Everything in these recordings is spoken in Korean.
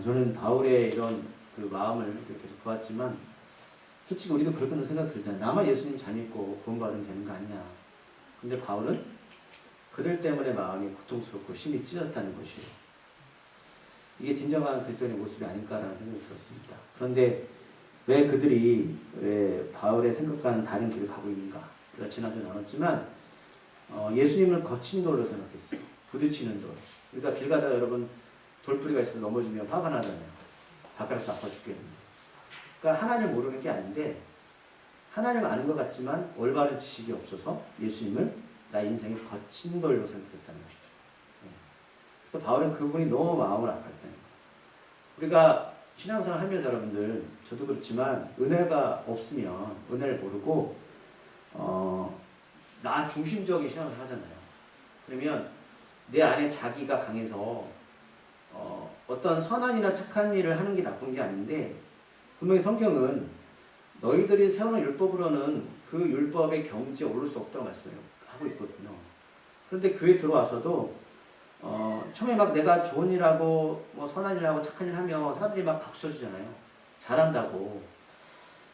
저는 바울의 이런 그 마음을 계속 보았지만 솔직히 우리도 그렇게 생각 들잖아요. 나만 예수님 잘 믿고 구원받으면 되는 거 아니냐. 근데 바울은 그들 때문에 마음이 고통스럽고 심히 찢었다는 것이에요. 이게 진정한 그리스도인의 모습이 아닐까라는 생각이 들었습니다. 그런데 왜 그들이 왜 바울의 생각과는 다른 길을 가고 있는가? 우리가 지난주에 나눴지만 예수님을 거친 돌로 생각했어요. 부딪히는 돌. 그러니까 길 가다가 여러분 돌뿌리가 있어서 넘어지면 화가 나잖아요. 바깥에서 아파 죽겠는데. 그러니까 하나님 모르는 게 아닌데 하나님 아는 것 같지만 올바른 지식이 없어서 예수님을 나의 인생의 거친 돌로 생각했다는 것이죠. 그래서 바울은 그분이 너무 마음을 아팠다는 거예요. 우리가 신앙생활 하면서 여러분들 저도 그렇지만 은혜가 없으면 은혜를 모르고 나 중심적인 신앙을 하잖아요. 그러면 내 안에 자기가 강해서 어떤 선한이나 착한 일을 하는 게 나쁜 게 아닌데 분명히 성경은 너희들이 세우는 율법으로는 그 율법의 경지에 오를 수 없다고 말씀하고 있거든요. 그런데 교회 들어와서도 처음에 막 내가 좋은 일하고 뭐 선한 일하고 착한 일 하면 사람들이 막 박수 쳐주잖아요. 잘한다고.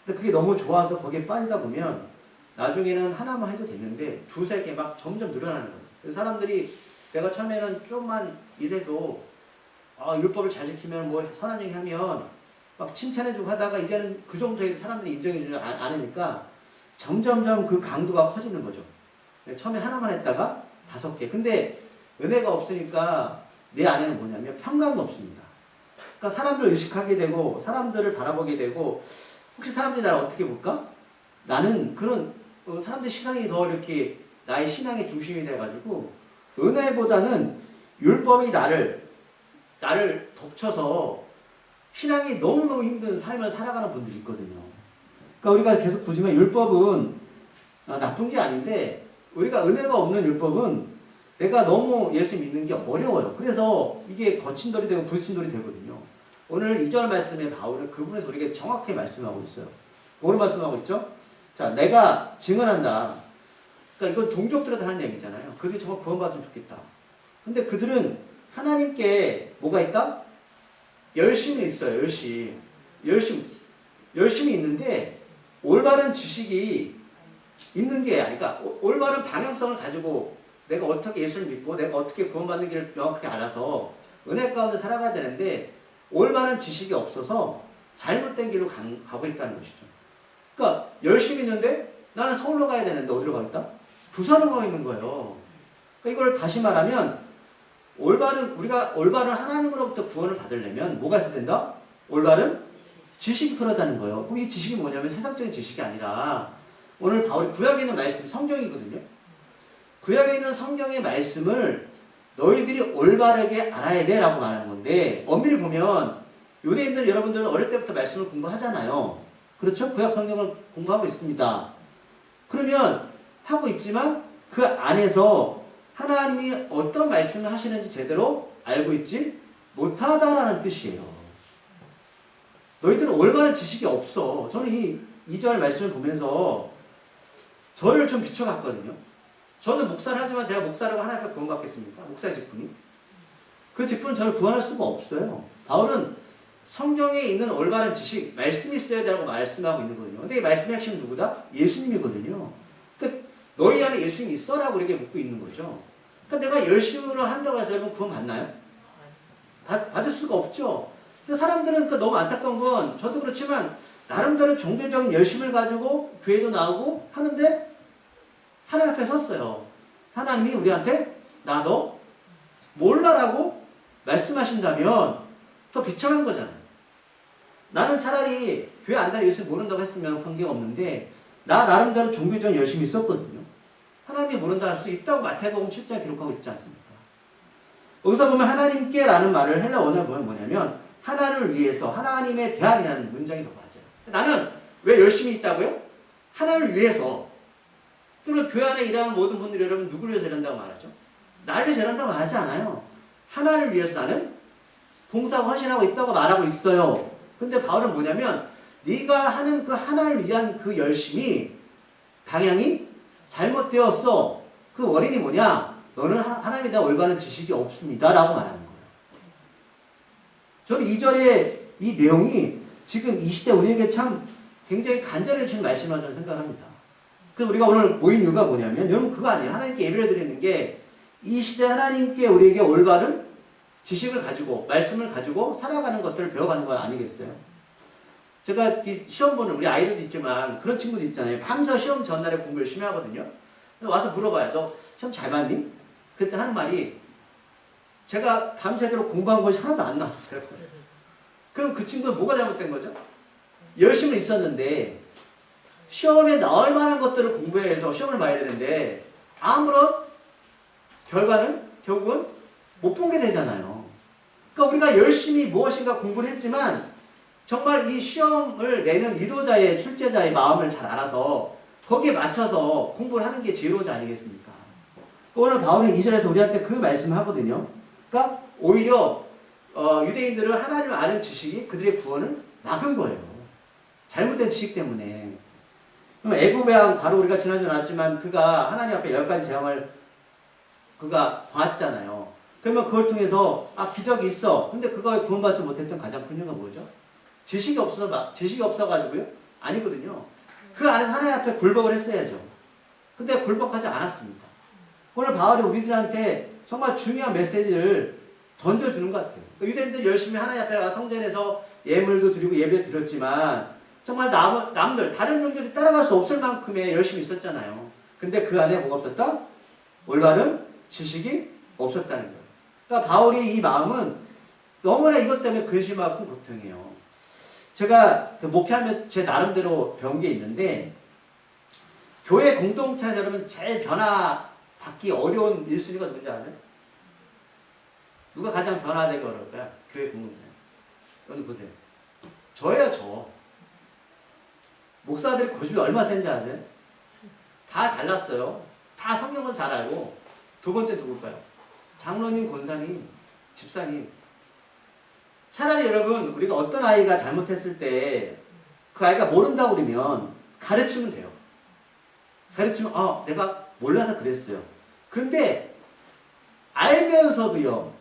근데 그게 너무 좋아서 거기에 빠지다 보면 나중에는 하나만 해도 됐는데 두세 개 막 점점 늘어나는 거예요. 그래서 사람들이 내가 처음에는 좀만 일해도 율법을 잘 지키면 뭐 선한 얘기 하면 막 칭찬해주고 하다가 이제는 그 정도의 사람들이 인정해주지 않으니까 점점점 그 강도가 커지는 거죠. 처음에 하나만 했다가 5개. 근데 은혜가 없으니까 내 안에는 뭐냐면 평강도 없습니다. 그러니까 사람들을 의식하게 되고 사람들을 바라보게 되고 혹시 사람들이 나를 어떻게 볼까? 나는 그런 사람들 시선이 더 이렇게 나의 신앙의 중심이 돼가지고 은혜보다는 율법이 나를 덮쳐서 신앙이 너무너무 힘든 삶을 살아가는 분들이 있거든요. 그러니까 우리가 계속 보지만 율법은 나쁜 게 아닌데 우리가 은혜가 없는 율법은 내가 너무 예수 믿는 게 어려워요. 그래서 이게 거친 돌이 되고 부딪힌 돌이 되거든요. 오늘 2절 말씀에 바울은 그분에서 우리에게 정확하게 말씀하고 있어요. 뭐를 말씀하고 있죠? 자, 내가 증언한다. 그러니까 이건 동족들한테 하는 얘기잖아요. 그들이 정말 구원받으면 좋겠다. 근데 그들은 하나님께 뭐가 있다? 열심이 있어요. 열심이 있는데 올바른 지식이 있는 게 아니까 올바른 방향성을 가지고 내가 어떻게 예수를 믿고 내가 어떻게 구원받는 길을 명확하게 알아서 은혜 가운데 살아가야 되는데 올바른 지식이 없어서 잘못된 길로 가고 있다는 것이죠. 그러니까 열심히 있는데 나는 서울로 가야 되는데 어디로 가고 있다? 부산으로 가고 있는 거예요. 그러니까 이걸 다시 말하면 우리가 올바른 하나님으로부터 구원을 받으려면 뭐가 있어야 된다? 올바른 지식이 필요하다는 거예요. 그럼 이 지식이 뭐냐면 세상적인 지식이 아니라 오늘 바울이 구약에 있는 말씀 성경이거든요. 구약에 있는 성경의 말씀을 너희들이 올바르게 알아야 돼 라고 말하는 건데 엄밀히 보면 유대인들 여러분들은 어릴 때부터 말씀을 공부하잖아요. 그렇죠? 구약 성경을 공부하고 있습니다. 그러면 하고 있지만 그 안에서 하나님이 어떤 말씀을 하시는지 제대로 알고 있지 못하다라는 뜻이에요. 너희들은 올바른 지식이 없어. 저는 이 2절 말씀을 보면서 저를 좀 비춰봤거든요. 저는 목사를 하지만 제가 목사라고 하나님 앞에 구원받겠습니까? 목사의 직분이. 그 직분은 저를 구원할 수가 없어요. 바울은 성경에 있는 올바른 지식, 말씀이 있어야 되라고 말씀하고 있는 거거든요. 근데 이 말씀의 핵심은 누구다? 예수님이거든요. 그러니까 너희 안에 예수님이 있어라고 우리에게 묻고 있는 거죠. 그러니까 내가 열심으로 한다고 해서 여러분 구원 받나요? 받을 수가 없죠. 근데 사람들은 너무 안타까운 건 저도 그렇지만 나름대로 종교적인 열심을 가지고 교회도 나오고 하는데 하나님 앞에 섰어요. 하나님이 우리한테 나 너 몰라라고 말씀하신다면 더 비참한 거잖아요. 나는 차라리 교회 안 다니고 예수 모른다고 했으면 관계가 없는데 나 나름대로 종교적인 열심이 있었거든요. 하나님이 모른다 할 수 있다고 마태복음 7장 기록하고 있지 않습니까? 여기서 보면 하나님께라는 말을 헬라 원어를 보면 뭐냐면 하나님을 위해서 하나님에 대한이라는 문장이 더 맞아요. 나는 왜 열심히 있다고요? 하나님을 위해서. 그러면 교회 안에 일하는 모든 분들이 여러분 누구를 위해서 일한다고 말하죠? 나를 위해서 일한다고 말하지 않아요. 하나님을 위해서 나는 봉사하고 헌신하고 있다고 말하고 있어요. 근데 바울은 뭐냐면 네가 하는 그 하나님을 위한 그 열심이 방향이 잘못되었어. 그 원인이 뭐냐? 너는 하나님에 대한 올바른 지식이 없습니다. 라고 말하는 거예요. 저는 2절의 이 내용이 지금 이 시대 우리에게 참 굉장히 간절히 주는 말씀이라고 저는 생각합니다. 그래서 우리가 오늘 모인 이유가 뭐냐면 여러분 그거 아니에요. 하나님께 예배를 드리는 게 이 시대 하나님께 우리에게 올바른 지식을 가지고 말씀을 가지고 살아가는 것들을 배워가는 거 아니겠어요? 제가 시험 보는 우리 아이들도 있지만 그런 친구도 있잖아요. 밤새 시험 전날에 공부 열심히 하거든요. 와서 물어봐요. 너 시험 잘 봤니? 그때 하는 말이 제가 밤새도록 공부한 것이 하나도 안 나왔어요. 그럼 그 친구는 뭐가 잘못된 거죠? 열심히 있었는데 시험에 나올 만한 것들을 공부해서 시험을 봐야 되는데 아무런 결과는 결국은 못 본 게 되잖아요. 그러니까 우리가 열심히 무엇인가 공부를 했지만 정말 이 시험을 내는 위도자의 출제자의 마음을 잘 알아서 거기에 맞춰서 공부를 하는 게 지혜로우지 아니겠습니까? 오늘 바울이 2절에서 우리한테 그 말씀을 하거든요. 그러니까 오히려 유대인들은 하나님을 아는 지식이 그들의 구원을 막은 거예요. 잘못된 지식 때문에. 그럼 애굽의 왕 바로 우리가 지난주에 나왔지만 그가 하나님 앞에 10가지 재앙을 그가 봤잖아요. 그러면 그걸 통해서 기적이 있어. 근데 그거에 구원받지 못했던 가장 큰 이유가 뭐죠? 지식이 없어가지고요? 아니거든요. 그 안에서 하나님 앞에 굴복을 했어야죠. 근데 굴복하지 않았습니다. 오늘 바울이 우리들한테 정말 중요한 메시지를 던져주는 것 같아요. 유대인들 열심히 하나님 앞에 가 성전에서 예물도 드리고 예배 드렸지만 정말 남들 다른 종교들이 따라갈 수 없을 만큼의 열심히 있었잖아요. 근데 그 안에 뭐가 없었다? 올바른 지식이 없었다는 거예요. 그러니까 바울이 이 마음은 너무나 이것 때문에 근심하고 고통해요. 제가 목회하면 제 나름대로 배운 게 있는데 교회 공동체에서 여러분 제일 변화받기 어려운 1순위가 누군지 아세요? 누가 가장 변화되기 어려울까요? 교회 공동체. 여러분 보세요. 저예요, 저. 목사들이 고집이 얼마나 센지 아세요? 다 잘났어요. 다 성경은 잘 알고. 두 번째 누굴까요? 장로님, 권사님, 집사님. 차라리 여러분 우리가 어떤 아이가 잘못했을 때 그 아이가 모른다고 그러면 가르치면 돼요. 가르치면 내가 몰라서 그랬어요. 그런데 알면서도요.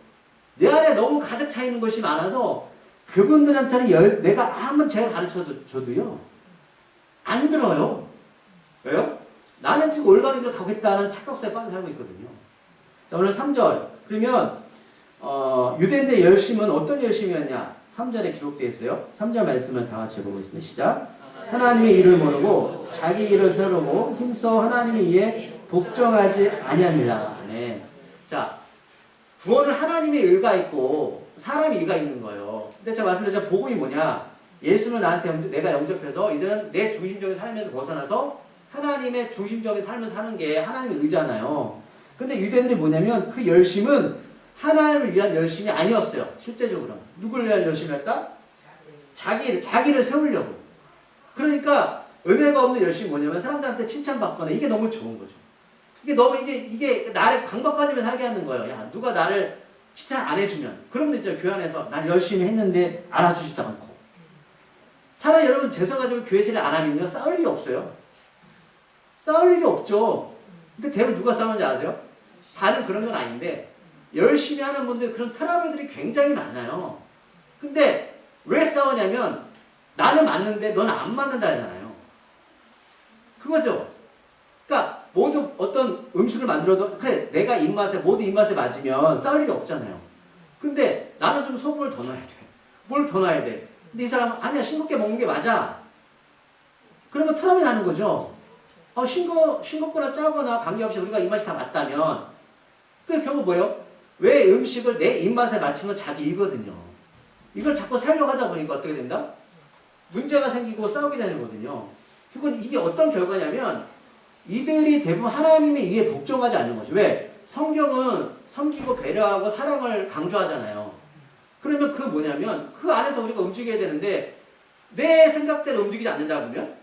내 안에 너무 가득 차 있는 것이 많아서 그분들한테는 내가 아무리 제가 가르쳐줘도요. 안 들어요. 왜요? 나는 지금 올바른 길을 가고 있다는 착각사에 빠져 살고 있거든요. 자, 오늘 3절. 그러면 유대인들의 열심은 어떤 열심이었냐? 3절에 기록되어 있어요. 3절 말씀을 다 같이 보고 있습니다. 시작. 하나님의 일을 모르고 자기 일을 세우고 힘써 하나님의 일에 복종하지 아니하니라. 네. 자, 구원은 하나님의 의가 있고 사람의 의가 있는 거예요. 근데 제가 말씀드렸죠. 복음이 뭐냐? 예수는 나한테 내가 영접해서 이제는 내 중심적인 삶에서 벗어나서 하나님의 중심적인 삶을 사는 게 하나님의 의잖아요. 근데 유대인들이 뭐냐면 그 열심은 하나님을 위한 열심이 아니었어요. 실제적으로. 누구를 위한 열심이었다? 자기를 세우려고. 그러니까 은혜가 없는 열심이 뭐냐면 사람들한테 칭찬받거나 이게 너무 좋은 거죠. 이게 나를 강박관념에 살게 하는 거예요. 야, 누가 나를 칭찬 안 해주면. 그러면 이제 교회 안에서 난 열심히 했는데 알아주지도 않고. 차라리 여러분 재수 가지고 교회생활 안 하면요. 싸울 일이 없어요. 싸울 일이 없죠. 근데 대부분 누가 싸우는지 아세요? 다는 그런 건 아닌데 열심히 하는 분들 그런 트러블들이 굉장히 많아요. 근데 왜 싸우냐면 나는 맞는데 넌 안 맞는다 하잖아요. 그거죠. 그러니까 모두 어떤 음식을 만들어도 그래 내가 입맛에 모두 입맛에 맞으면 싸울 일이 없잖아요. 근데 나는 좀 소금을 더 넣어야 돼. 뭘 더 넣어야 돼. 근데 이 사람은 아니야 싱겁게 먹는 게 맞아. 그러면 트러블이 나는 거죠. 싱겁거나 짜거나 관계없이 우리가 입맛이 다 맞다면 그 결국 뭐예요? 왜 음식을 내 입맛에 맞추는 자기 이거든요. 이걸 자꾸 살려고 하다 보니까 어떻게 된다? 문제가 생기고 싸우게 되는 거거든요. 그건 이게 어떤 결과냐면 이들이 대부분 하나님의 의에 복종하지 않는 거죠. 왜? 성경은 섬기고 배려하고 사랑을 강조하잖아요. 그러면 그 뭐냐면 그 안에서 우리가 움직여야 되는데 내 생각대로 움직이지 않는다 보면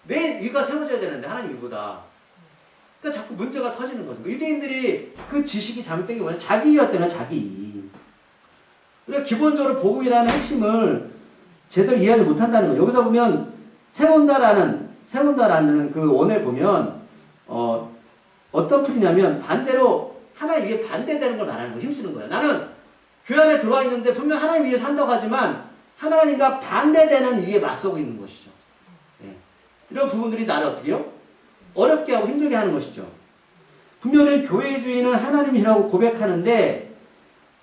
내 의가 세워져야 되는데 하나님 의보다. 그러니까 자꾸 문제가 터지는 거죠. 유대인들이 그 지식이 잘못된 게 뭐냐? 자기였다면 자기. 우리가 기본적으로 복음이라는 핵심을 제대로 이해하지 못한다는 거예요. 여기서 보면 세운다라는 그 원을 보면 어떤 풀이냐면 반대로 하나님 위에 반대되는 걸 말하는 거 힘쓰는 거예요. 나는 교회 안에 들어와 있는데 분명 하나님 위에 산다고 하지만 하나님과 반대되는 위에 맞서고 있는 것이죠. 예. 이런 부분들이 나를 어떻게 해요? 어렵게 하고 힘들게 하는 것이죠. 분명히 교회주의는 하나님이라고 고백하는데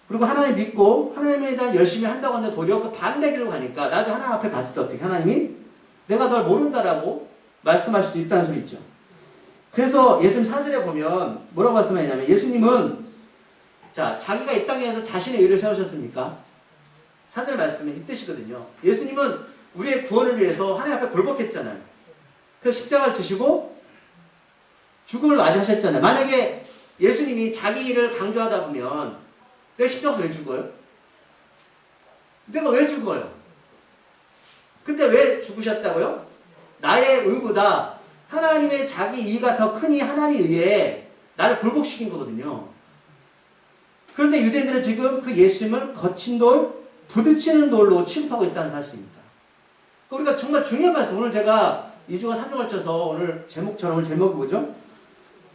그리고 하나님 믿고 하나님에 대한 열심히 한다고 하는데 도리어 그 반대 길로 가니까 나도 하나님 앞에 갔을 때 어떻게 하나님이 내가 널 모른다라고 말씀할 수 있다는 소리 있죠. 그래서 예수님 사절에 보면 뭐라고 말씀하냐면 예수님은 자 자기가 이 땅에서 자신의 의를 세우셨습니까? 사절 말씀은 이 뜻이거든요. 예수님은 우리의 구원을 위해서 하나님 앞에 굴복했잖아요. 그래서 십자가를 지시고 죽음을 맞이하셨잖아요. 만약에 예수님이 자기 일을 강조하다 보면 내가 십자가에서 왜 죽어요? 내가 왜 죽어요? 근데 왜 죽으셨다고요? 나의 의보다 하나님의 자기 이의가 더 크니 하나님에 의해 나를 굴복시킨 거거든요. 그런데 유대인들은 지금 그 예수님을 거친 돌, 부딪히는 돌로 취급하고 있다는 사실입니다. 우리가 정말 중요한 말씀, 오늘 제가 2주가 3주 걸쳐서 오늘 제목처럼 오늘 제목이 뭐죠?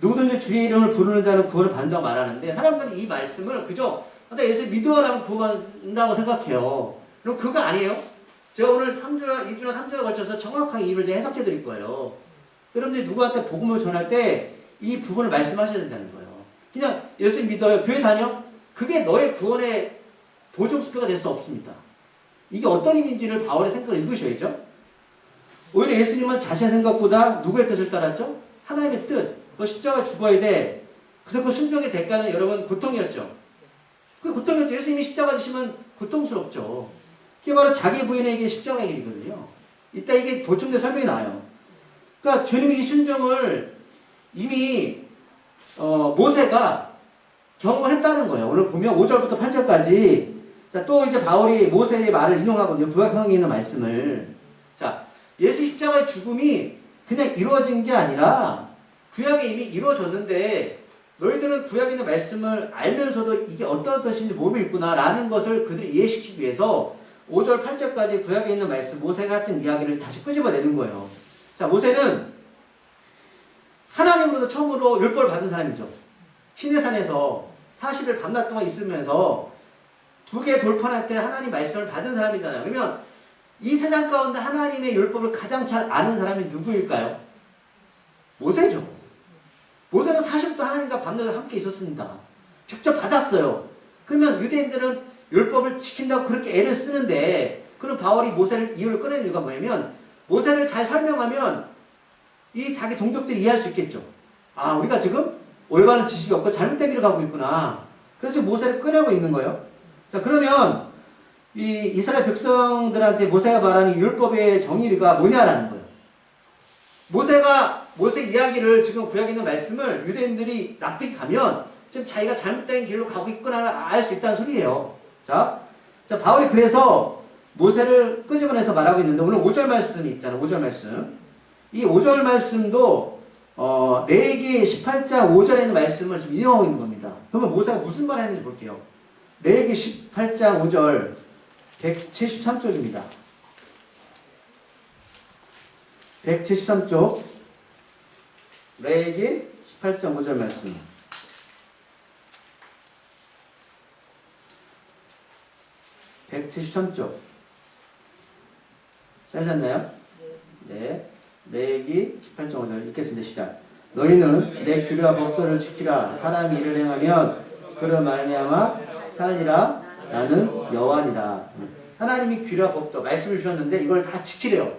누구든지 주의 이름을 부르는 자는 구원을 받는다고 말하는데 사람들이 이 말씀을 그저 나 예수 믿어라고 구원한다고 생각해요. 그럼 그거 아니에요? 제가 오늘 2주나 3주에 걸쳐서 정확하게 입을 해석해 드릴 거예요. 여러분들이 누구한테 복음을 전할 때 이 부분을 말씀하셔야 된다는 거예요. 그냥 예수 믿어요. 교회 다녀? 그게 너의 구원의 보증수표가 될 수 없습니다. 이게 어떤 의미인지를 바울의 생각을 읽으셔야죠. 오히려 예수님은 자신의 생각보다 누구의 뜻을 따랐죠? 하나님의 뜻. 너 십자가 죽어야 돼. 그래서 그 순종의 대가는 여러분 고통이었죠. 그 고통이었죠. 예수님이 십자가 지시면 고통스럽죠. 그게 바로 자기 부인에게 십자가의 길이거든요. 이따 이게 보충된 설명이 나와요. 그러니까 주님이 이 순종을 이미 모세가 경험을 했다는 거예요. 오늘 보면 5절부터 8절까지 자, 또 이제 바울이 모세의 말을 인용하거든요. 구약성경에 있는 말씀을. 자, 예수 십자가의 죽음이 그냥 이루어진 게 아니라 구약에 이미 이루어졌는데 너희들은 구약에 있는 말씀을 알면서도 이게 어떤 뜻인지 모르고 있구나라는 것을 그들이 이해시키기 위해서 5절, 8절까지 구약에 있는 말씀, 모세가 했던 이야기를 다시 끄집어내는 거예요. 자, 모세는 하나님으로부터 처음으로 율법을 받은 사람이죠. 시내산에서 40일 밤낮 동안 있으면서 두 개 돌판할 때 하나님 말씀을 받은 사람이잖아요. 그러면 이 세상 가운데 하나님의 율법을 가장 잘 아는 사람이 누구일까요? 모세죠. 모세는 40도 하나님과 밤낮을 함께 있었습니다. 직접 받았어요. 그러면 유대인들은 율법을 지킨다고 그렇게 애를 쓰는데 그럼 바울이 모세를 이유를 꺼낸 이유가 뭐냐면 모세를 잘 설명하면 이 자기 동족들이 이해할 수 있겠죠. 아, 우리가 지금 올바른 지식이 없고 잘못된 길을 가고 있구나. 그래서 모세를 꺼내고 있는 거예요. 자, 그러면 이 이스라엘 백성들한테 모세가 말하는 율법의 정의가 뭐냐라는 거예요. 모세 이야기를 지금 구약에 있는 말씀을 유대인들이 납득하면 지금 자기가 잘못된 길로 가고 있구나 알 수 있다는 소리예요. 자, 바울이 그래서 모세를 끄집어내서 말하고 있는데 오늘 5절 말씀이 있잖아요. 5절 말씀. 이 5절 말씀도 레위기 18장 5절에 있는 말씀을 지금 인용하고 있는 겁니다. 그러면 모세가 무슨 말을 했는지 볼게요. 레위기 18장 5절 173쪽입니다. 173쪽 레위기 18장 5절 말씀. (173쪽) 찾으셨나요? 네. 레위기 18장 5절 읽겠습니다. 시작. 너희는 내 규례와 법도를 지키라. 사람이 이를 행하면 그로 말미암아 살리라. 나는 여호와니라. 하나님이 규례와 법도 말씀을 주셨는데 이걸 다 지키래요.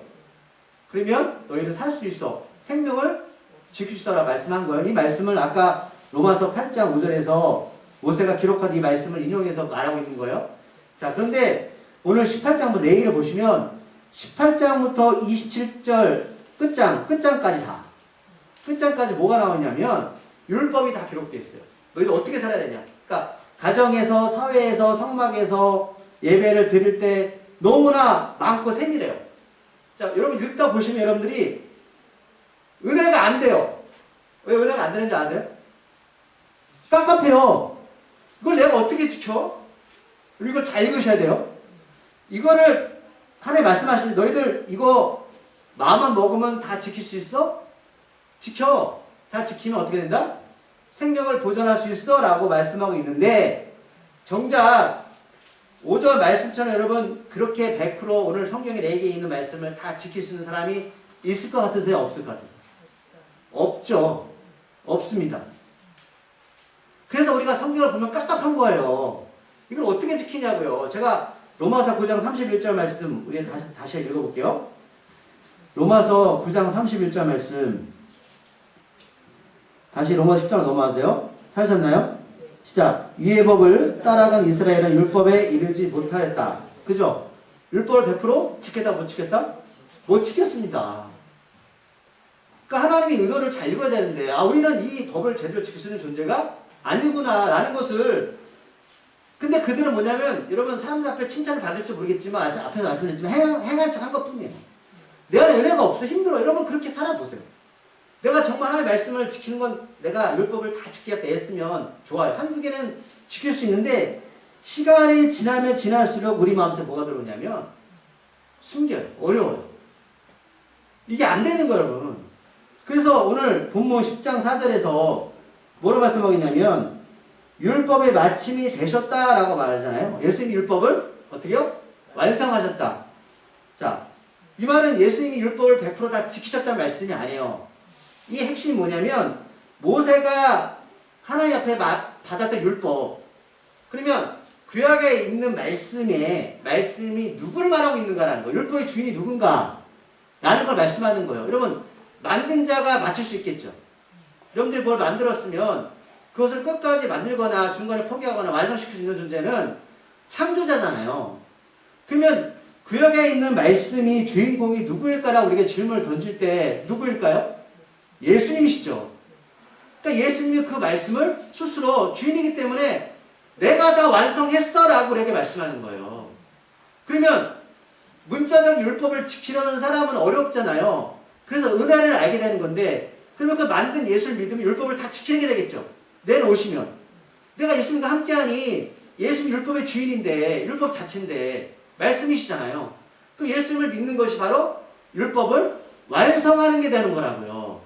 그러면 너희는 살 수 있어. 생명을 지킬 수 있어라 말씀한 거예요. 이 말씀을 아까 로마서 8장 5절에서 모세가 기록한 이 말씀을 인용해서 말하고 있는 거예요. 자, 그런데 오늘 18장부터 내일을 보시면 18장부터 27절 끝장까지 다. 끝장까지 뭐가 나오냐면 율법이 다 기록되어 있어요. 너희들 어떻게 살아야 되냐. 그러니까 가정에서, 사회에서, 성막에서 예배를 드릴 때 너무나 많고 세밀해요. 자, 여러분 읽다 보시면 여러분들이 은혜가 안 돼요. 왜 은혜가 안 되는지 아세요? 깝깝해요. 이걸 내가 어떻게 지켜? 그리고 이걸 잘 읽으셔야 돼요. 이거를 하나님 말씀하시니 너희들 이거 마음만 먹으면 다 지킬 수 있어? 지켜. 다 지키면 어떻게 된다? 생명을 보존할 수 있어? 라고 말씀하고 있는데 정작 5절 말씀처럼 여러분 그렇게 100% 오늘 성경에 4개 있는 말씀을 다 지킬 수 있는 사람이 있을 것 같으세요? 없을 것 같으세요? 없죠. 없습니다. 그래서 우리가 성경을 보면 깝깝한 거예요. 이걸 어떻게 지키냐고요. 제가 로마서 9장 31절 말씀 우리 다시 읽어볼게요. 로마서 9장 31절 말씀 다시 로마서 10장 넘어가세요. 찾으셨나요? 시작. 위의 법을 따라간 이스라엘은 율법에 이르지 못하였다. 그죠? 율법을 100% 지켰다 못 지켰다? 못 지켰습니다. 그러니까 하나님의 의도를 잘 읽어야 되는데 우리는 이 법을 제대로 지킬 수 있는 존재가 아니구나 라는 것을 근데 그들은 뭐냐면 여러분 사람들 앞에 칭찬을 받을지 모르겠지만 앞에서 말씀드렸지만 행한 척 한 것뿐이에요. 내 안에 은혜가 없어 힘들어. 여러분 그렇게 살아보세요. 내가 정말 하나님의 말씀을 지키는 건 내가 율법을 다 지키겠다 했으면 좋아요. 한두 개는 지킬 수 있는데 시간이 지나면 지날수록 우리 마음속에 뭐가 들어오냐면 숨겨요. 어려워요. 이게 안 되는 거예요, 여러분. 그래서 오늘 본문 10장 4절에서 뭐로 말씀하겠냐면 율법의 마침이 되셨다라고 말하잖아요. 예수님이 율법을 어떻게요? 완성하셨다. 자, 이 말은 예수님이 율법을 100% 다 지키셨다는 말씀이 아니에요. 이 핵심이 뭐냐면 모세가 하나님 앞에 받았던 율법 그러면 구약에 있는 말씀이 누구를 말하고 있는가라는 거예요. 율법의 주인이 누군가 라는 걸 말씀하는 거예요. 여러분 만든 자가 맞출 수 있겠죠. 여러분들이 뭘 만들었으면 그것을 끝까지 만들거나 중간에 포기하거나 완성시킬 수 있는 존재는 창조자잖아요. 그러면 구약에 있는 말씀이 주인공이 누구일까라고 우리가 질문을 던질 때 누구일까요? 예수님이시죠. 그러니까 예수님이 그 말씀을 스스로 주인이기 때문에 내가 다 완성했어 라고 우리에게 말씀하는 거예요. 그러면 문자적 율법을 지키려는 사람은 어렵잖아요. 그래서 은혜를 알게 되는 건데 그러면 그 만든 예수를 믿으면 율법을 다 지키는 게 되겠죠. 내놓으시면 내가 예수님과 함께하니 예수님 율법의 주인인데 율법 자체인데 말씀이시잖아요. 그럼 예수님을 믿는 것이 바로 율법을 완성하는 게 되는 거라고요.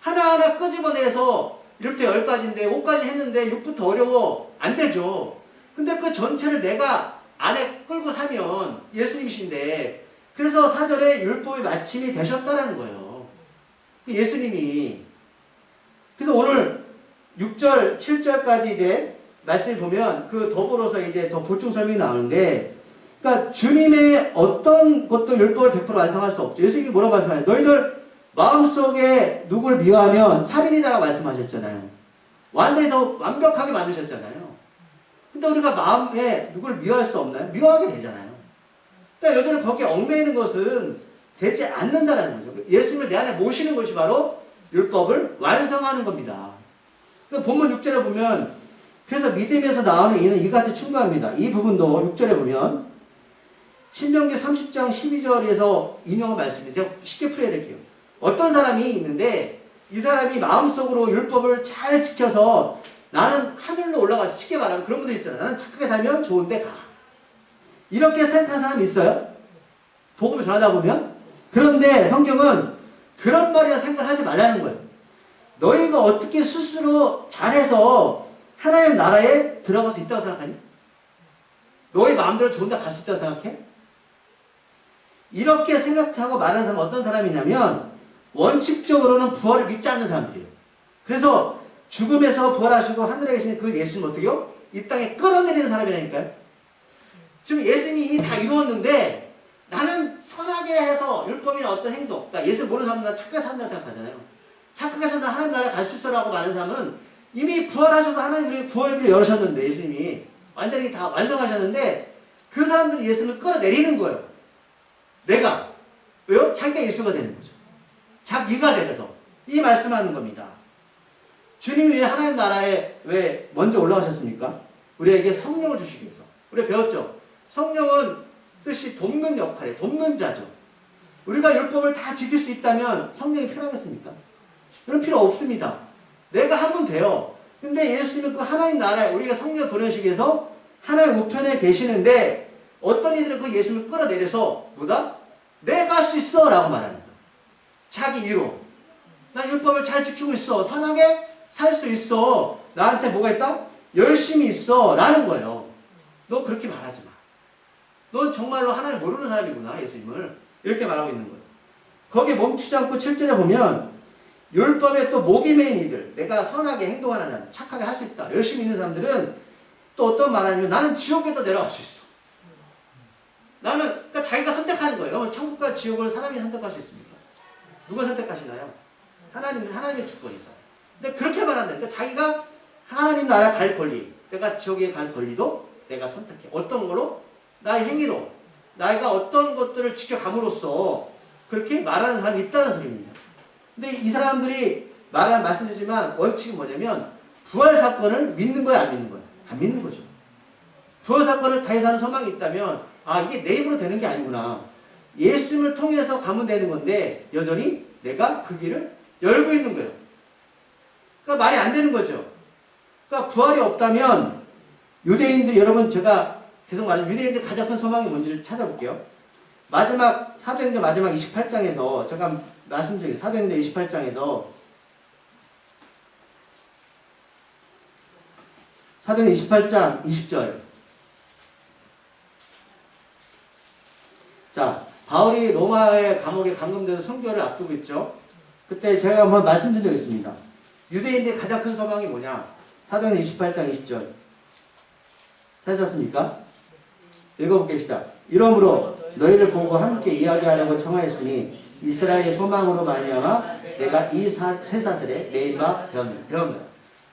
하나하나 끄집어내서 1부터 10까지인데 5까지 했는데 6부터 어려워. 안 되죠. 근데 그 전체를 내가 안에 끌고 사면 예수님이신데 그래서 4절에 율법의 마침이 되셨다라는 거예요. 예수님이. 그래서 오늘 6절, 7절까지 이제 말씀을 보면 그 더불어서 이제 더 보충 설명이 나오는데 그러니까 주님의 어떤 것도 율법을 100% 완성할 수 없죠. 예수님이 뭐라고 말씀하셨어요? 너희들 마음속에 누굴 미워하면 살인이다라고 말씀하셨잖아요. 완전히 더 완벽하게 만드셨잖아요. 근데 우리가 마음에 누굴 미워할 수 없나요? 미워하게 되잖아요. 그러니까 여전히 거기에 얽매이는 것은 되지 않는다는 거죠. 예수님을 내 안에 모시는 것이 바로 율법을 완성하는 겁니다. 그러니까 본문 6절에 보면 그래서 믿음에서 나오는 이는 이같이 충고합니다. 이 부분도 6절에 보면 신명기 30장 12절에서 인용한 말씀이에요. 제가 쉽게 풀어야 될게요. 어떤 사람이 있는데 이 사람이 마음속으로 율법을 잘 지켜서 나는 하늘로 올라가서 쉽게 말하면 그런 분들 있잖아요. 나는 착하게 살면 좋은데 가. 이렇게 생각하는 사람이 있어요? 복음을 전하다 보면? 그런데 성경은 그런 말이라 생각하지 말라는 거예요. 너희가 어떻게 스스로 잘해서 하나님 나라에 들어갈 수 있다고 생각하니? 너희 마음대로 좋은 데 갈 수 있다고 생각해? 이렇게 생각하고 말하는 사람은 어떤 사람이냐면 원칙적으로는 부활을 믿지 않는 사람들이에요. 그래서 죽음에서 부활하시고 하늘에 계신 그 예수님 어떻게요? 이 땅에 끌어내리는 사람이라니까요. 지금 예수님이 이미 다 이루었는데 나는 선하게 해서 율법이나 어떤 행동, 그러니까 예수님 모르는 사람은 착하게 산다 생각하잖아요. 착하게 산다 하나님 나라에 갈 수 있어라고 말하는 사람은 이미 부활하셔서 하나님 우리 구원의 길을 열으셨는데 예수님이 완전히 다 완성하셨는데 그 사람들이 예수님을 끌어내리는 거예요. 내가. 왜요? 자기가 예수가 되는 거죠. 자기가 되면서 이 말씀하는 겁니다. 주님이 왜 하나님 나라에 왜 먼저 올라가셨습니까? 우리에게 성령을 주시기 위해서. 우리가 배웠죠? 성령은 뜻이 돕는 역할이에요. 돕는 자죠. 우리가 율법을 다 지킬 수 있다면 성령이 필요하겠습니까? 그런 필요 없습니다. 내가 하면 돼요. 근데 예수님은 그 하나님 나라에 우리가 성령 보내시기 위해서 하나님 우편에 계시는데 어떤 이들은 그 예수님을 끌어내려서 뭐다? 내가 할 수 있어 라고 말하는 거예요. 자기 이로. 난 율법을 잘 지키고 있어. 선하게 살 수 있어. 나한테 뭐가 있다? 열심히 있어. 라는 거예요. 너 그렇게 말하지 마. 넌 정말로 하나님 모르는 사람이구나, 예수님을. 이렇게 말하고 있는 거예요. 거기에 멈추지 않고 7절에 보면 율법에 또 목이 메인 이들, 내가 선하게 행동하는 사람, 착하게 할 수 있다, 열심히 있는 사람들은 또 어떤 말 하냐면 나는 지옥에도 내려갈 수 있어. 나는, 그러니까 자기가 선택하는 거예요. 천국과 지옥을 사람이 선택할 수 있습니까? 누가 선택하시나요? 하나님의 주권이죠. 근데 그렇게 말한다. 그러니까 자기가 하나님 나라 갈 권리, 내가 지옥에 갈 권리도 내가 선택해. 어떤 걸로? 나의 행위로. 나이가 어떤 것들을 지켜감으로써 그렇게 말하는 사람이 있다는 소리입니다. 근데 이 사람들이 말씀드리지만 원칙이 뭐냐면 부활 사건을 믿는 거야, 안 믿는 거야? 안 믿는 거죠. 부활 사건을 다해서 하는 소망이 있다면 아, 이게 내 입으로 되는 게 아니구나. 예수님을 통해서 가면 되는 건데 여전히 내가 그 길을 열고 있는 거예요. 그러니까 말이 안 되는 거죠. 그러니까 부활이 없다면 유대인들, 여러분 제가 계속 말하는 유대인들 가장 큰 소망이 뭔지를 찾아볼게요. 마지막 사도행전 마지막 28장에서 제가 말씀드린 사도행전 28장에서 사도행전 28장 20절. 자, 바울이 로마의 감옥에 감금돼서 순교를 앞두고 있죠. 그때 제가 한번 말씀드린 적이 있습니다. 유대인들의 가장 큰 소망이 뭐냐? 사도행전 28장 20절. 찾으셨습니까? 읽어볼게요. 시작. 이러므로 너희를 보고 함께 이야기하려고 청하였으니 이스라엘의 소망으로 말미암아 내가 이 쇠사슬에 매인 바 되었노라.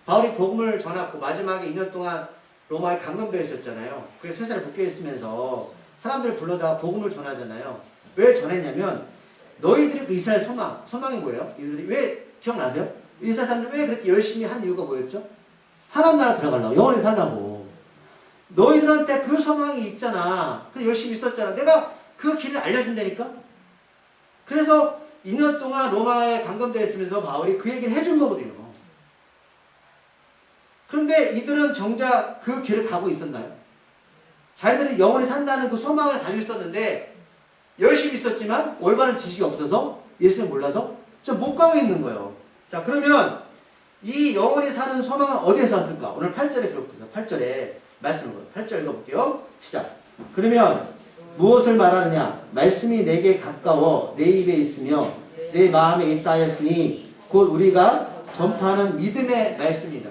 바울이 복음을 전하고 마지막에 2년 동안 로마에 감금되어 있었잖아요. 그래서 쇠사슬에 묶여 있으면서 사람들을 불러다가 복음을 전하잖아요. 왜 전했냐면 너희들이 그 이스라엘 소망이 뭐예요? 이스라엘이 왜 기억나세요? 이스라엘 사람들이 왜 그렇게 열심히 한 이유가 뭐였죠? 하나님 나라 들어가려고, 영원히 살라고. 너희들한테 그 소망이 있잖아. 그래서 열심히 있었잖아. 내가 그 길을 알려준다니까? 그래서 2년 동안 로마에 감금되어 있으면서 바울이 그 얘기를 해준 거거든요. 그런데 이들은 정작 그 길을 가고 있었나요? 자기들이 영원히 산다는 그 소망을 가지고 있었는데 열심히 있었지만 올바른 지식이 없어서 예수를 몰라서 좀 못 가고 있는 거예요. 자, 그러면 이 영원히 사는 소망은 어디에서 왔을까? 오늘 8절에 기록돼서 8절에 말씀을 보여요. 8절 읽어볼게요. 시작. 그러면 무엇을 말하느냐? 말씀이 내게 가까워 내 입에 있으며 내 마음에 있다 하였으니 곧 우리가 전파하는 믿음의 말씀이다.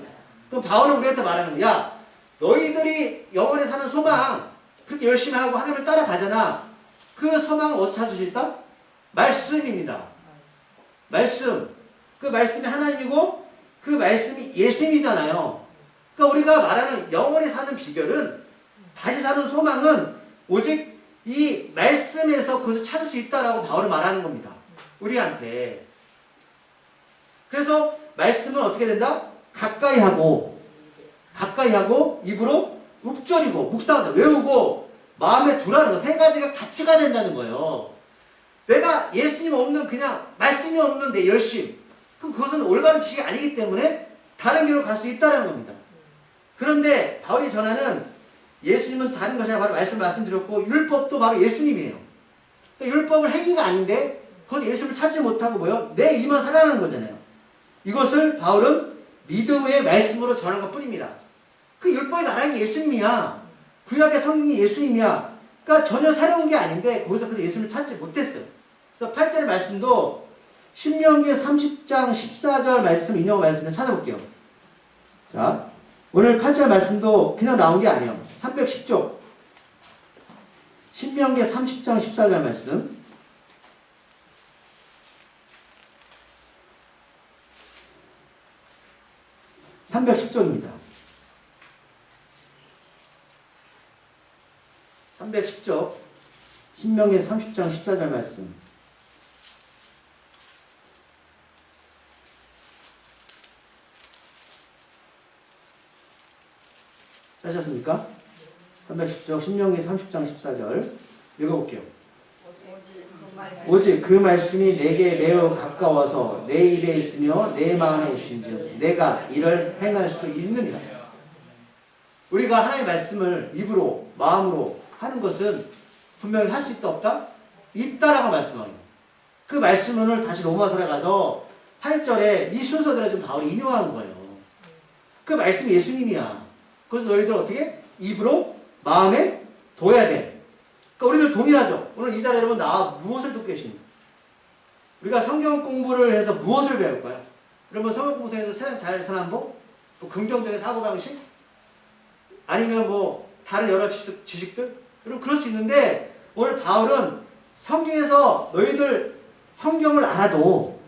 그럼 바울은 우리한테 말하는 거야. 너희들이 영원히 사는 소망 그렇게 열심히 하고 하나님을 따라가잖아. 그 소망을 어디서 찾을 수 있다? 말씀입니다. 말씀. 그 말씀이 하나님이고 그 말씀이 예수님이잖아요. 그러니까 우리가 말하는 영원히 사는 비결은, 다시 사는 소망은 오직 이 말씀에서 그것을 찾을 수 있다라고 바울은 말하는 겁니다. 우리한테. 그래서 말씀은 어떻게 된다? 가까이 하고 입으로 읊조리고 묵상한다. 외우고 마음에 두라는 거. 세 가지가 같이 가야 된다는 거예요. 내가 예수님 없는 그냥 말씀이 없는 내 열심. 그럼 그것은 올바른 지식이 아니기 때문에 다른 길로 갈 수 있다는 겁니다. 그런데 바울이 전하는 예수님은 다른 것이 아니라 바로 말씀드렸고 율법도 바로 예수님이에요. 그러니까 율법을 행위가 아닌데 그건 예수를 찾지 못하고 뭐요? 내 입만 살아가는 거잖아요. 이것을 바울은 믿음의 말씀으로 전한 것 뿐입니다. 그 율법이 말하는 게 예수님이야. 구약의 성경이 예수님이야. 그러니까 전혀 새로운 게 아닌데 거기서 그 예수님을 찾지 못했어요. 그래서 8절의 말씀도 신명기 30장 14절 말씀, 인용 말씀을 찾아볼게요. 자, 오늘 8절 말씀도 그냥 나온 게 아니에요. 310쪽. 신명기 30장 14절 말씀. (310쪽입니다) 310쪽 신명기 30장 14절 말씀. 찾으셨습니까? 310쪽 신명기 30장 14절 읽어볼게요. 오직 그 말씀이 내게 매우 가까워서 내 입에 있으며 내 마음에 있은즉 내가 이를 행할 수 있느니라. 우리가 하나님의 말씀을 입으로 마음으로 하는 것은 분명히 할 수 있다 없다? 있다라고 말씀하는 거예요. 그 말씀을 다시 로마서에 가서 8절에 이 순서대로 좀 바울이 인용하는 거예요. 그 말씀이 예수님이야. 그래서 너희들 어떻게? 입으로 마음에 둬야 돼. 그러니까 우리들 동일하죠. 오늘 이 자리에 여러분 나와 무엇을 듣고 계십니까? 우리가 성경 공부를 해서 무엇을 배울 거야? 여러분 성경 공부에서 세상 잘 사는 법? 뭐 긍정적인 사고방식? 아니면 뭐 다른 여러 지식들? 여러분 그럴 수 있는데 오늘 바울은 성경에서 너희들 성경을 알아도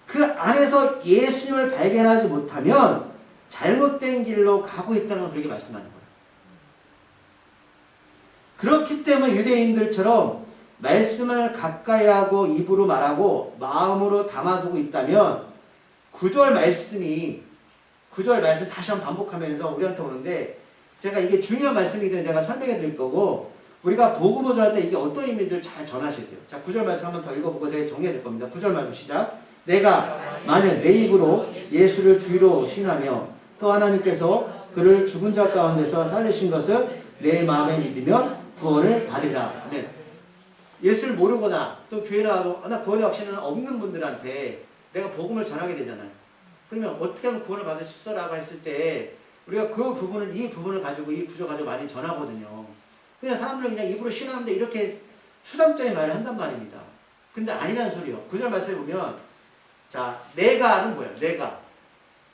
그 안에서 예수님을 발견하지 못하면 잘못된 길로 가고 있다는 걸 그렇게 말씀하는 거예요. 그렇기 때문에 유대인들처럼 말씀을 가까이 하고 입으로 말하고 마음으로 담아두고 있다면 9절 말씀 다시 한번 반복하면서 우리한테 오는데 제가 이게 중요한 말씀이기 때문에 제가 설명해 드릴 거고 우리가 복음을 전할 때 이게 어떤 의미인지를 잘 전하셔야 돼요. 자, 9절 말씀 한번 더 읽어보고 제가 정리해 드릴 겁니다. 9절 말씀 시작. 내가 만일 내 입으로 예수를 주로 신하며 또 하나님께서 그를 죽은 자 가운데서 살리신 것을 내 마음에 믿으면 구원을 받으리라. 네. 예수를 모르거나 또 교회 나와도 나 구원의 확신은 없는 분들한테 내가 복음을 전하게 되잖아요. 그러면 어떻게 하면 구원을 받을 수 있어라고 했을 때 우리가 이 부분을 가지고 이 구조 가지고 많이 전하거든요. 그냥 사람들은 그냥 입으로 신하는데 이렇게 수상적인 말을 한단 말입니다. 근데 아니라는 소리요. 9절 말씀에 보면 자, 내가는 뭐예요? 내가.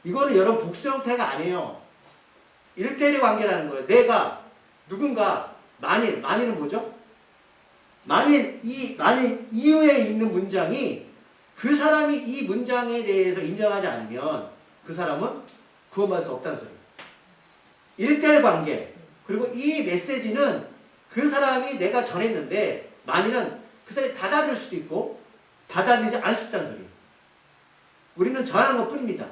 이거는 여러분 복수 형태가 아니에요. 1대1의 관계라는 거예요. 내가 누군가 만일은 뭐죠? 만일 이후에 있는 문장이 그 사람이 이 문장에 대해서 인정하지 않으면 그 사람은 구원받을 수 없다는 소리예요. 1대1 관계. 그리고 이 메시지는 그 사람이 내가 전했는데 만일은 그 사람이 받아들일 수도 있고 받아들이지 않을 수 있다는 소리예요. 우리는 전하는 것 뿐입니다.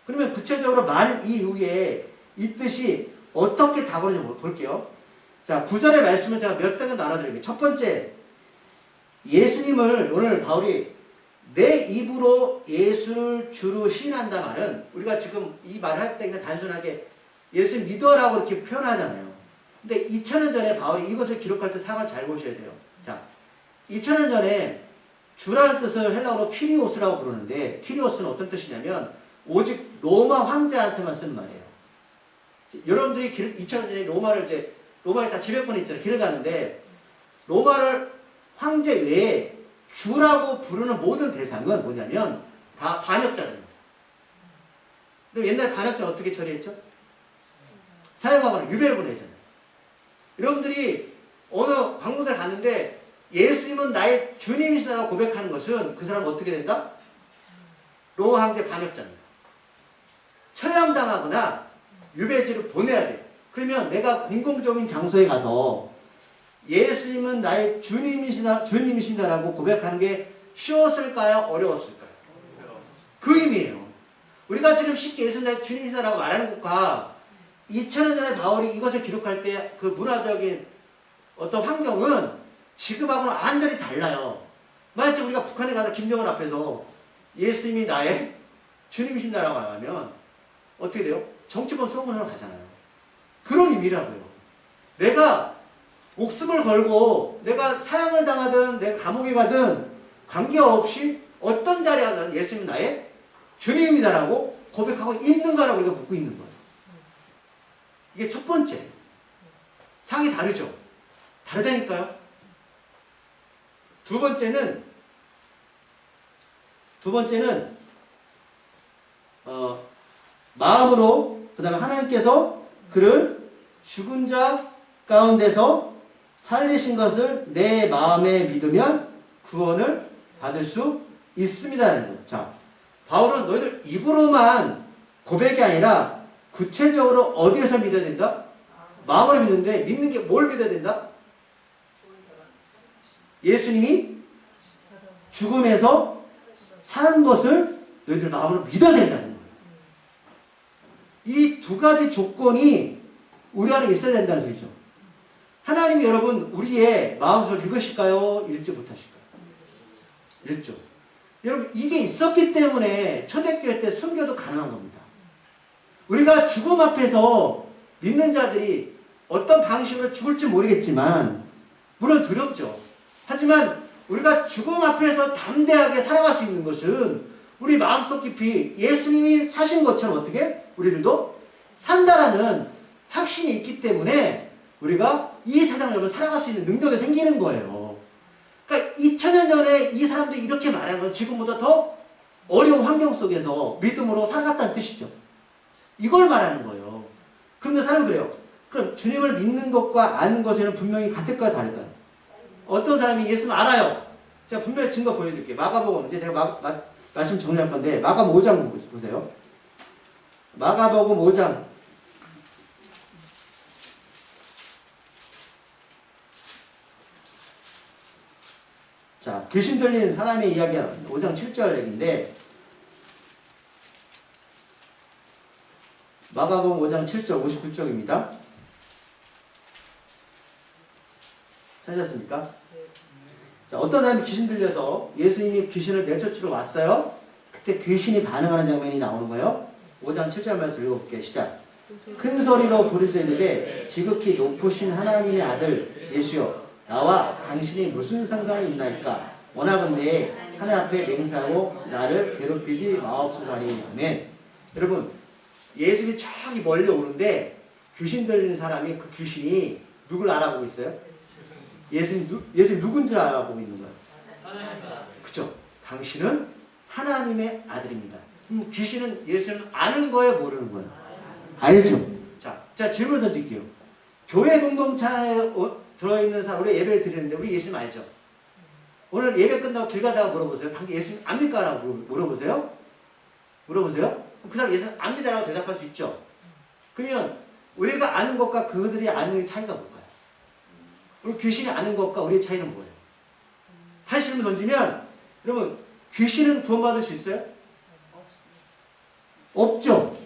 그러면 구체적으로 만일 이후에 이 뜻이 어떻게 다가오는지 볼게요. 자, 9절의 말씀을 제가 몇 단계 나눠드립니다. 첫 번째, 예수님을 오늘 바울이 내 입으로 예수를 주로 시인한다 말은 우리가 지금 이 말을 할 때 그냥 단순하게 예수 믿어라고 이렇게 표현하잖아요. 근데 2000년 전에 바울이 이것을 기록할 때 상황을 잘 보셔야 돼요. 자, 2000년 전에 주라는 뜻을 헬라어로 퀴리오스라고 부르는데 퀴리오스는 어떤 뜻이냐면 오직 로마 황제한테만 쓰는 말이에요. 여러분들이 2000년 전에 로마에 다 지배권이 있잖아요. 길을 가는데 로마를 황제 외에 주라고 부르는 모든 대상은 뭐냐면 다 반역자들입니다. 그럼 옛날 반역자는 어떻게 처리했죠? 사형하거나 유배를 보내잖아요. 여러분들이 어느 관공서에 갔는데 예수님은 나의 주님이시다라고 고백하는 것은 그 사람은 어떻게 된다? 로마 황제 반역자입니다. 처형당하거나 유배지로 보내야 돼요. 그러면 내가 공공적인 장소에 가서 예수님은 나의 주님이시다라고 고백하는 게 쉬웠을까요? 어려웠을까요? 그 의미예요. 우리가 지금 쉽게 예수는 나의 주님이시다라고 말하는 것과 2000년 전에 바울이 이것을 기록할 때 그 문화적인 어떤 환경은 지금하고는 완전히 달라요. 만약 우리가 북한에 가서 김정은 앞에서 예수님이 나의 주님이신다라고 하면 어떻게 돼요? 정치권 수용소로 가잖아요. 그런 의미라고요. 내가 목숨을 걸고 내가 사형을 당하든 내가 감옥에 가든 관계없이 어떤 자리에 가든 예수님은 나의 주님입니다라고 고백하고 있는가라고 우리가 묻고 있는 거예요. 이게 첫 번째. 상이 다르죠? 다르다니까요? 두 번째는 마음으로 그 다음에 하나님께서 그를 죽은 자 가운데서 살리신 것을 내 마음에 믿으면 구원을 받을 수 있습니다라는 거예요. 자, 바울은 너희들 입으로만 고백이 아니라 구체적으로 어디에서 믿어야 된다? 마음으로 믿는데 믿는 게 뭘 믿어야 된다? 예수님이 죽음에서 사는 것을 너희들 마음으로 믿어야 된다는 거예요. 이 두 가지 조건이 우리 안에 있어야 된다는 소리죠. 하나님이 여러분 우리의 마음속을 읽으실까요? 읽지 못하실까요? 읽죠. 여러분 이게 있었기 때문에 초대교회 때 순교도 가능한 겁니다. 우리가 죽음 앞에서 믿는 자들이 어떤 방식으로 죽을지 모르겠지만 물론 두렵죠. 하지만 우리가 죽음 앞에서 담대하게 살아갈 수 있는 것은 우리 마음속 깊이 예수님이 사신 것처럼 어떻게 우리들도 산다라는 확신이 있기 때문에 우리가 이 세상을 여러분 살아갈 수 있는 능력이 생기는 거예요. 그러니까 2000년 전에 이 사람들이 이렇게 말하는 건 지금보다 더 어려운 환경 속에서 믿음으로 살아갔다는 뜻이죠. 이걸 말하는 거예요. 그런데 사람은 그래요. 그럼 주님을 믿는 것과 아는 것에는 분명히 같을까요, 다를까요? 어떤 사람이 예수를 알아요. 제가 분명히 증거 보여드릴게요. 마가복음, 이제 제가 말씀 정리할 건데, 마가복음 5장 보세요. 마가복음 5장. 자, 귀신 들린 사람의 이야기가 5장 7절 얘기인데, 마가복음 5장 7절 59쪽입니다. 찾으셨습니까? 자, 어떤 사람이 귀신 들려서 예수님이 귀신을 내쫓으러 왔어요. 그때 귀신이 반응하는 장면이 나오는 거예요. 5장 7절 말씀 읽어볼게요. 시작. 큰 소리로 부르짖으되 지극히 높으신 하나님의 아들 예수여, 나와 당신이 무슨 상관이 있나이까? 원하건대 하늘 앞에 맹세하고 나를 괴롭히지 마옵소서니. 아멘. 여러분, 예수님이 저기 멀리 오는데 귀신 들리는 사람이 그 귀신이 누굴 알아보고 있어요? 예수님 누군지 알아보고 있는 거예요. 그죠? 당신은 하나님의 아들입니다. 귀신은 예수님을 아는 거예요, 모르는 거예요? 알죠. 자, 질문 던질게요. 교회 공동체에 들어있는 사람, 우리 예배를 드리는데 우리 예수님 알죠? 오늘 예배 끝나고 길 가다가 물어보세요. 당신 예수님 압니까? 라고 물어보세요. 물어보세요. 그 사람 예수님 압니다 라고 대답할 수 있죠. 그러면 우리가 아는 것과 그들이 아는 게 차이가 뭘까요? 우리 귀신이 아는 것과 우리의 차이는 뭐예요? 다시 질문 던지면, 여러분, 귀신은 구원받을 수 있어요? 없죠.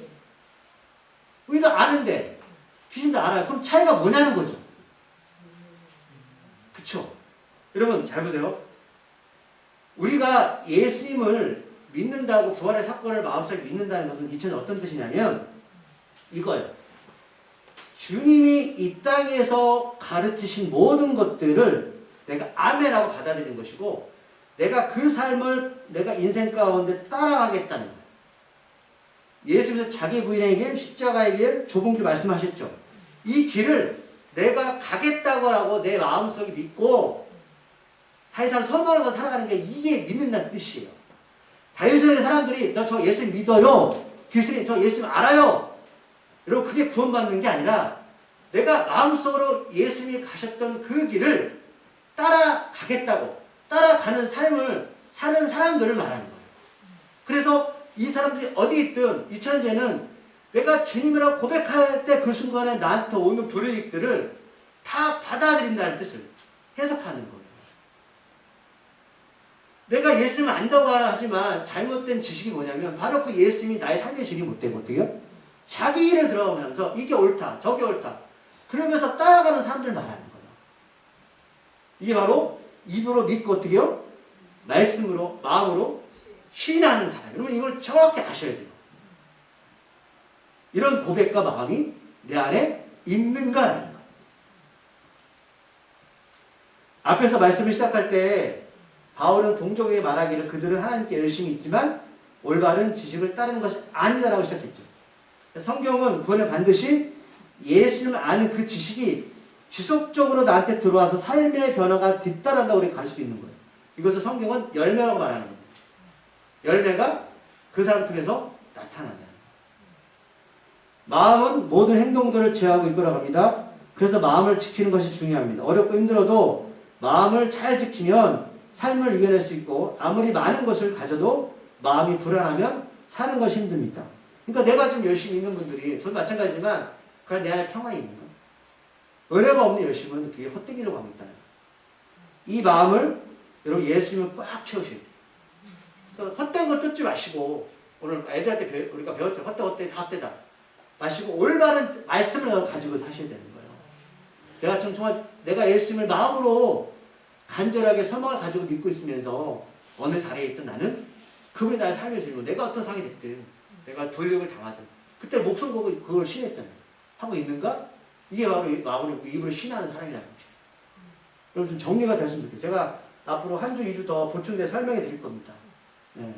우리도 아는데 귀신도 알아요. 그럼 차이가 뭐냐는 거죠. 그쵸? 여러분 잘 보세요. 우리가 예수님을 믿는다고 부활의 사건을 마음속에 믿는다는 것은 이천에 어떤 뜻이냐면 이거예요. 주님이 이 땅에서 가르치신 모든 것들을 내가 아멘하고 받아들이는 것이고, 내가 그 삶을 내가 인생 가운데 따라가겠다는 거예요. 예수님은 자기 부인의 길, 십자가의 길, 좁은 길 말씀하셨죠. 이 길을 내가 가겠다고 하고 내 마음속에 믿고 다윗을 선언하고 살아가는 게 이게 믿는다는 뜻이에요. 다윗의 사람들이 너 저 예수님 믿어요. 귀신이 저 예수님 알아요. 여러분 그게 구원받는 게 아니라 내가 마음속으로 예수님이 가셨던 그 길을 따라가겠다고 따라가는 삶을 사는 사람들을 말하는 거예요. 그래서 이 사람들이 어디 있든 2000년 전에는 내가 주님이라고 고백할 때 그 순간에 나한테 오는 불이익들을 다 받아들인다는 뜻을 해석하는 거예요. 내가 예수님을 안다고 하지만 잘못된 지식이 뭐냐면 바로 그 예수님이 나의 삶의 질이 못되고 어떻게요? 자기 일을 들어오면서 이게 옳다 저게 옳다 그러면서 따라가는 사람들 말하는 거예요. 이게 바로 입으로 믿고 어떻게요? 말씀으로 마음으로 신뢰하는 사람. 여러분 이걸 정확히 아셔야 돼요. 이런 고백과 마음이 내 안에 있는가라는 거예요. 앞에서 말씀을 시작할 때 바울은 동족에게 말하기를 그들은 하나님께 열심히 있지만 올바른 지식을 따르는 것이 아니다라고 시작했죠. 성경은 구원을 반드시 예수님을 아는 그 지식이 지속적으로 나한테 들어와서 삶의 변화가 뒤따른다고 우리가 가르치고 있는 거예요. 이것을 성경은 열매라고 말하는 거예요. 열매가 그 사람 통해서 나타난다. 마음은 모든 행동들을 제어하고 이끌어갑니다. 그래서 마음을 지키는 것이 중요합니다. 어렵고 힘들어도 마음을 잘 지키면 삶을 이겨낼 수 있고 아무리 많은 것을 가져도 마음이 불안하면 사는 것이 힘듭니다. 그러니까 내가 좀 열심히 있는 분들이 저도 마찬가지지만 그냥 내 안에 평안이 있는 거예요. 은혜가 없는 열심은 그게 헛되기로 가고 있다는 거예요. 이 마음을 여러분 예수님을 꽉 채우셔야 돼요. 그래서 헛된 걸 쫓지 마시고 오늘 애들한테 우리가 배웠죠. 헛되다 헛되다 마시고 올바른 말씀을 가지고 사셔야 되는 거예요. 내가 정말 내가 예수님을 마음으로 간절하게 소망을 가지고 믿고 있으면서 어느 자리에 있든 나는 그분이 나의 삶을 지르고 내가 어떤 상이 됐든 내가 불력을 당하든 그때 목숨 걸고 그걸 신했잖아요. 하고 있는가? 이게 바로 마음으로 입으로 신하는 사람이라는 거죠. 여러분 좀 정리가 됐으면 좋겠어요. 제가 앞으로 한 주, 2주 더 보충돼 설명해 드릴 겁니다. 네.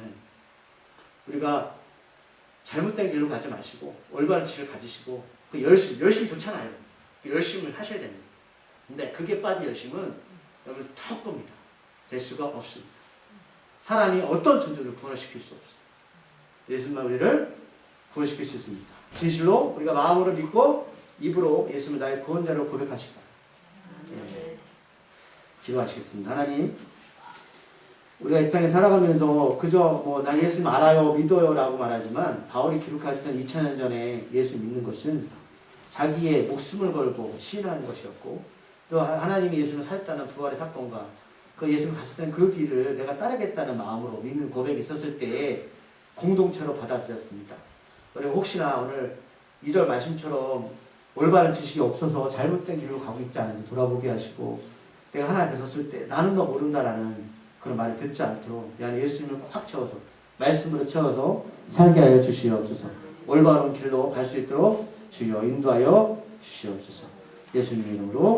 우리가 잘못된 길로 가지 마시고 올바른 지식을 가지시고 그 열심히 좋잖아요. 열심을 하셔야 됩니다. 근데 그게 빠진 열심은 여러분 턱 봅니다. 될 수가 없습니다. 사람이 어떤 존재를 구원시킬 수 없어요. 예수님만 우리를 구원시킬 수 있습니다. 진실로 우리가 마음으로 믿고 입으로 예수님을 나의 구원자로 고백하시기 바랍니다. 예. 기도하시겠습니다. 하나님, 우리가 이 땅에 살아가면서 그저 나 예수님 알아요, 믿어요 라고 말하지만 바울이 기록하셨던 2000년 전에 예수를 믿는 것은 자기의 목숨을 걸고 시인하는 것이었고, 또 하나님이 예수를 살렸다는 부활의 사건과 그 예수를 갔을 그 길을 내가 따르겠다는 마음으로 믿는 고백이 있었을 때에 공동체로 받아들였습니다. 그리고 혹시나 오늘 2절 말씀처럼 올바른 지식이 없어서 잘못된 길로 가고 있지 않은지 돌아보게 하시고, 내가 하나님 앞에 섰을 때 나는 너 모른다라는 그런 말을 듣지 않도록 내 안에 예수님을 꽉 채워서 말씀으로 채워서 살게 하여 주시옵소서. 올바른 길로 갈 수 있도록 주여 인도하여 주시옵소서. 예수님의 이름으로